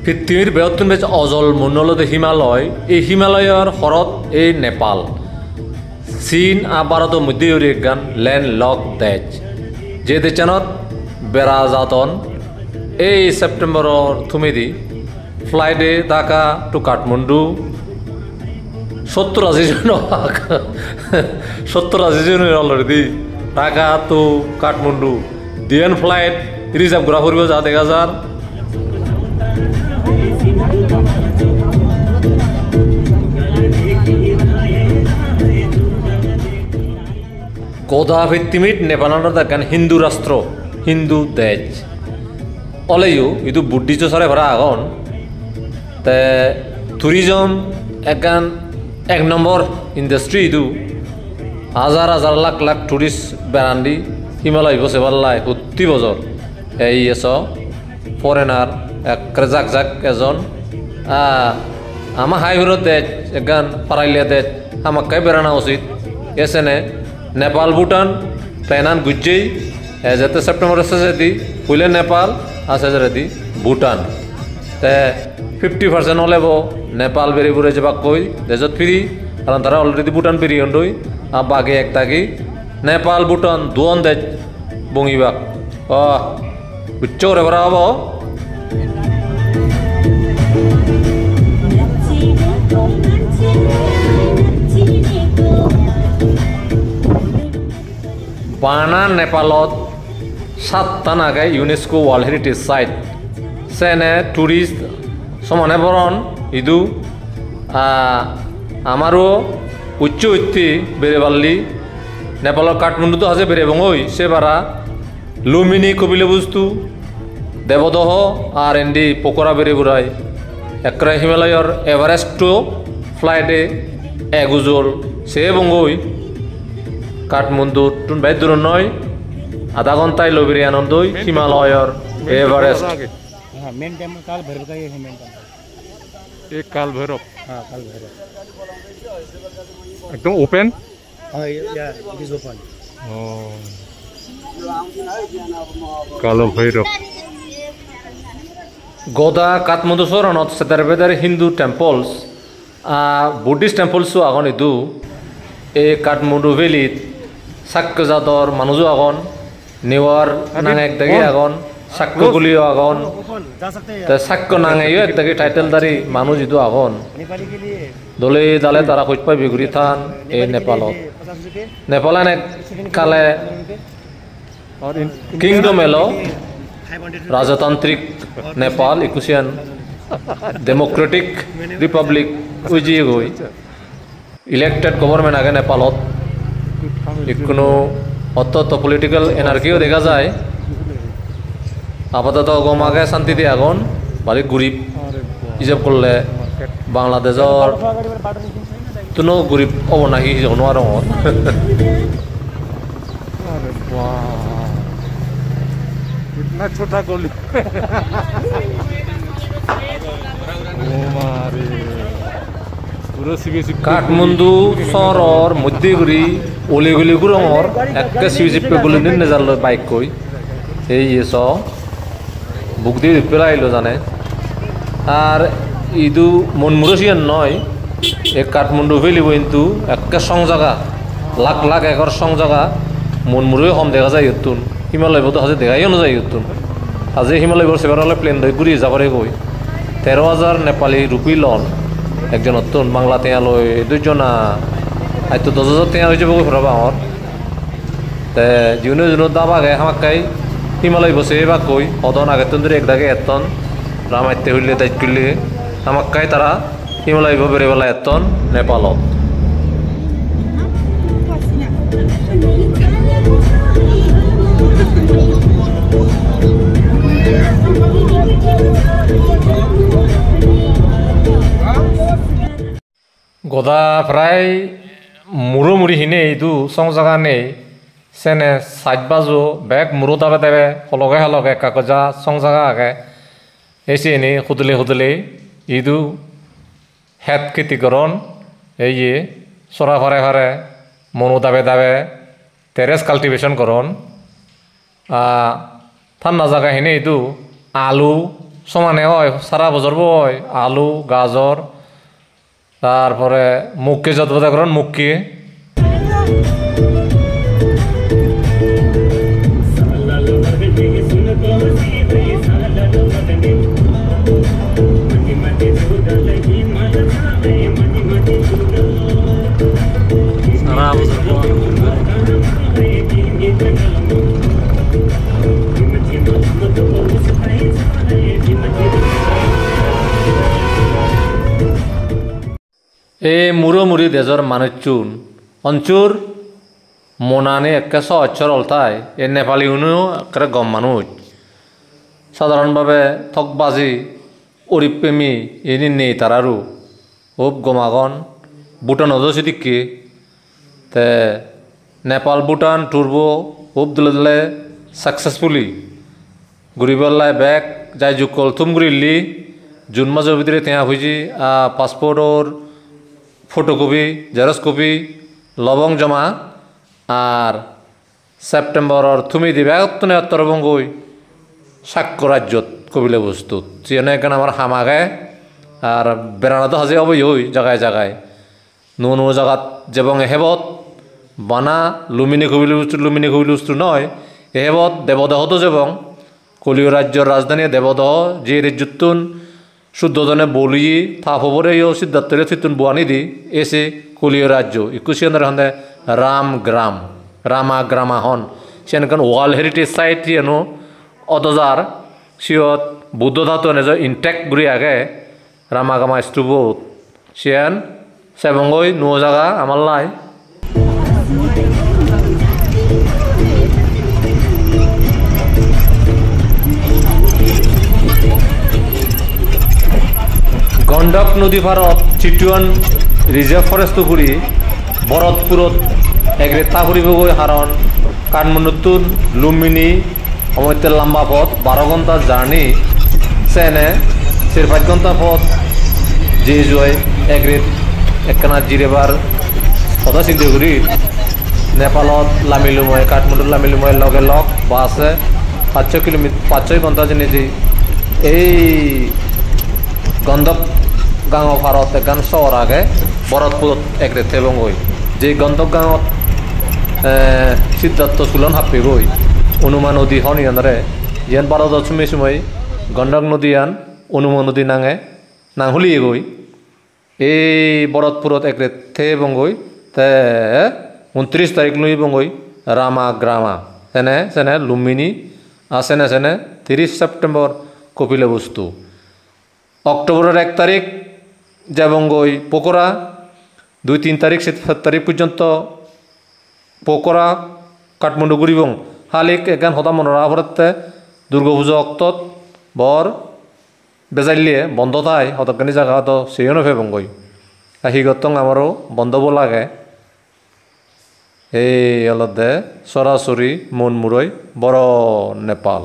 পৃথিৱীৰ বৃহত্তম বেছ অজল মণ্ডলত হিমালয় এই হিমালয়ৰ হৰত এই নেপাল চীন আর ভারতের মধ্যে একখান ল্যান্ড লক দেশ যে দেশানত বেড়াজাতন এই সেপ্টেম্বরের থুমেদি ফ্লাইটে ঢাকা টু কাঠমান্ডু 70-80 জন 70-80 জনের অলরেডি ঢাকা টু কাঠমান্ডু ডিএন ফ্লাইট রিজার্ভ করা ফুরব যা দেখা যার গোদা ভিত্তিমিত নেপালৰ দেখান হিন্দু ৰাষ্ট্ৰ হিন্দু দেশ অলেও ইটো বুদ্ধিষ্ট চাৰে ভৰা আগন তে টুরিজম একান এক নম্বর ইন্ডাস্ট্রি ইটো হাজার হাজার লাখ লাখ টুরিস্ট বেড়ান্দি হিমালয় বসে পাল্লায় প্রতি বছর এই এস ফরেনার এক জাক জাক এজন আমার হাইহুরত দেশ একান পারাইলিয়া দেশ আমাকে বেড়ানো উচিত এসেনে নেপাল ভুটান প্লেনান গুজ্জেই যাতে সেপ্টেম্বর আছে দি ফুলে নেপাল আছে যদি ভুটান তে 50% হলেব নেপাল বেরিয়ে যাবা কই দেশত ফিরি কারণ তারা অলরেডি ভুটান পেরিয়ে অন্ডই আর বাকি এক থাকি নেপাল ভুটান দুন দেশ বঙিবাক উচ্চ করে ভরা হব বানা নেপালত 7টা নাগাই ইউনেস্কো ওয়ার্ল্ড হেরিটেজ সাইট সেনে টুরিস্ট সমানে বরণ ইদু আমারও উচ্চ উত্তি বেড়েবাল্লি নেপালের কাঠমান্ডু তো আছে বেড়ে বঙই সে বারা লুমিনি কবিলে বস্তু দেবদহ আর এন্ডি পকোড়া বেড়ে বুড়াই একরা হিমালয়র এভারেস্ট ফ্লাইটে এগুজল সে বঙ্গই কাঠমান্ডু টুন বাই দূর নয় আধা ঘন্টায় লবিরি আনন্দই হিমালয়র এভারেস্ট मेन टेम्पल काल भैरव का ये है मेन टेम्पल एक काल भैरव हाँ काल भैरव एकदम ओपन हाँ या इट इज ओपन काल भैरव गोदा काठमांडू शहरत सेदार बेदार हिंदू टेम्पल्स बुद्धिस्ट टेम्पल्सो आगन इदु ए काठमांडू भैलीत साक्यजातर मानुजो आगन नेवार नांग एकदागे आगन साक्य गुलियो आगन साक्य नांगाइयो एकदागे टाइटल दारी मानु जिदु आगन दले दाले तारा खोज पाइ बिगुरी थान ए नेपालत नेपालान काले किंगडम एलो राजतांत्रिक नेपाल इकुसियान डेमोक्रेटिक रिपब्लिक उजिए गई इलेक्टेड गवर्नमेंट आगे नेपालत इकुनो অত্যন্ত পলিটিক্যাল এনার্কিও দেখা যায় আপাতত গমাকে শান্তি দিয়ে আগুন বাড়ি গরিব হিসাব করলে বাংলাদেশের কোনো গরিব হব নাকি হিসাব নোয়ার छोटा गोली কাঠমান্ডু শহরের মধ্যে ঘুরি অলিগুলি গুরঙর একে সিপে গুলি নিন নেজাল বাইক কই এই এস বুক দিয়ে পেলাইলো জানে আর ইদু মনমুরসিয়ান নয় এ কাঠমান্ডু ভ্যালি কিন্তু একে সং জায়গা লাখ লাখ একর সং জায়গা মনমুরই কম দেখা যায় ইতুন হিমালয় বোধ হাজে দেখাইও না যায় ইতুন আজি হিমালয় বর সেবার হলে প্লেন ধরে ঘুরি যাবারে গই 13,000 নেপালি রুপি লন একজন নতুন বাংলা টেয়া লই দুইজনা হয়তো 10,000 টেয়া হয়ে যাব ঘুরাবা আমার তে যিনি যিনি দাবাগে হামাকাই হিমালয় বসে বা কই অদন আগে তুন ধরে একদাগে এতন রামাইতে হইলে দায়িত্ব করলে হামাকাই তারা হিমালয় বেড়ে বেলা এতন নেপালত গদা প্রায় মুড়ি হিনে এইদু সং জায়গা নেই সেনে সাইড বাজু বেগ মুড়ো দাবে দেবে হলগে হলগে কাগজা সং জায়গা আগে এসে এনে খুদলে খুদলে ইদু হেত খেতি করন এই সরা ফারে ফারে মনু দাবে দাবে টেরেস কাল্টিভেশন করন ঠান্ডা জায়গা হেনে এইটো আলু সমানে হয় সারা বছর হয় আলু গাজর তারপরে মুখকে যত কথা করেন মুখকে এই মুড়ি দেশর মানুষচুন অঞ্চুর মোনানে একে সহচর অলতায় এ নেপালি উনিও একেবারে গম মানুষ সাধারণভাবে ঠকবাজি অরিপ্রেমী এনি নেই তারারও ওব গমাগন ভুটান হদসি দিকে তে নেপাল ভুটান টুরব ওব দিলে দিলে সাকসেসফুলি ঘুরিবলাই বেগ যাই জুকল তুম ঘুরিলি জুন মাসের ভিতরে তেয়া হয়েছি পাসপোর্টর ফটোকপি জেরক্স কপি লবং জমা আর সেপ্টেম্বরের তুমি দিবে এতনে উত্তরবঙ্গই সাক্ষ্য রাজ্যত কবিলে বস্তুত যেন এখানে আমার হামাগে আর বেড়ানো তো হাজে হবই হই জায়গায় জায়গায় নো নো জায়গাত যেবং হেবত বানা লুমিনি কবিলে বস্তু নয় হেবত দেবদহ তো যেবং কলিয় রাজ্যর রাজধানী দেবদহ যে রাজ্যতুন শুদ্ধজনে বলি থাপরে সিদ্ধার্থরে থিতুন বুয়ানি দি এসে কলিয় রাজ্য ইকুশিয়ানের হন্দে রামগ্রাম রামাগ্রামা হন সেখান ওয়ার্ল্ড হেরিটেজ সাইট যেন অতজার সিয়ত বুদ্ধ ধাতু এনে ইনটেক্ট ঘুরি আগে রামাগ্রামা স্তূপ সিয়ান সেবঙ্গই নো জায়গা আমার লাই গণ্ডক নদী পাৰত চিটুৱান ৰিজাৰ্ভ ফৰেষ্ট ঘূৰি ভৰতপুৰত এগ্ৰেতা ফুৰিবগৈ কাৰণ কাঠমাণ্ডুত লুম্বিনী সময়তে লম্বা পথ 12 ঘণ্টা জাৰ্ণি চেনে 4-5 ঘণ্টা পথ যে জয় এগ্ৰেত একখানা জিৰেবাৰ সদা চিলিগুৰি নেপালত লামিলুময় কাঠমাণ্ডুত লামিলুময় লগে লগ বাছে 500 কিলোমিটার 500 ঘণ্টা যেনে এই গণ্ডক গাঁও ভারত এখান শহর আগে ভরতপুর একরে থেবঙ্গই যে গণ্ডক গাঁৱত সিদ্ধার্থ চুলন হাপি গই অনুমা নদী হন ইয়ানরে ইয়ান 12 চুমি সময় গণ্ডক নদী আন অনুমা নদী নাঙে নাঙুলিয়ে গই এই ভরতপুরত একরে থেবঙ্গই তে 29 তারিখ লই বঙ্গই রামাগ্রামা সেনে সেনে লুম্বিনী সেনে সেনে 30 সেপ্টেম্বর কপিলে বস্তু অক্টোবরের 1 তারিখ যাবঙ্গই পোকরা 2-3 তারিখ 7 তারিখ পর্যন্ত পোকরা কাঠমান্ডু ঘুরিবং হালিক এখান হতা মনোরা ভরতে দুর্গাপূজা অক্তত বর বেজাইলিয়ে বন্ধ থাই হতকানি জায়গা তো সেইও ফেবঙ্গই হিগতং আমারও বন্ধ লাগে এই অলদে সরাসরি মন মুরই বড় নেপাল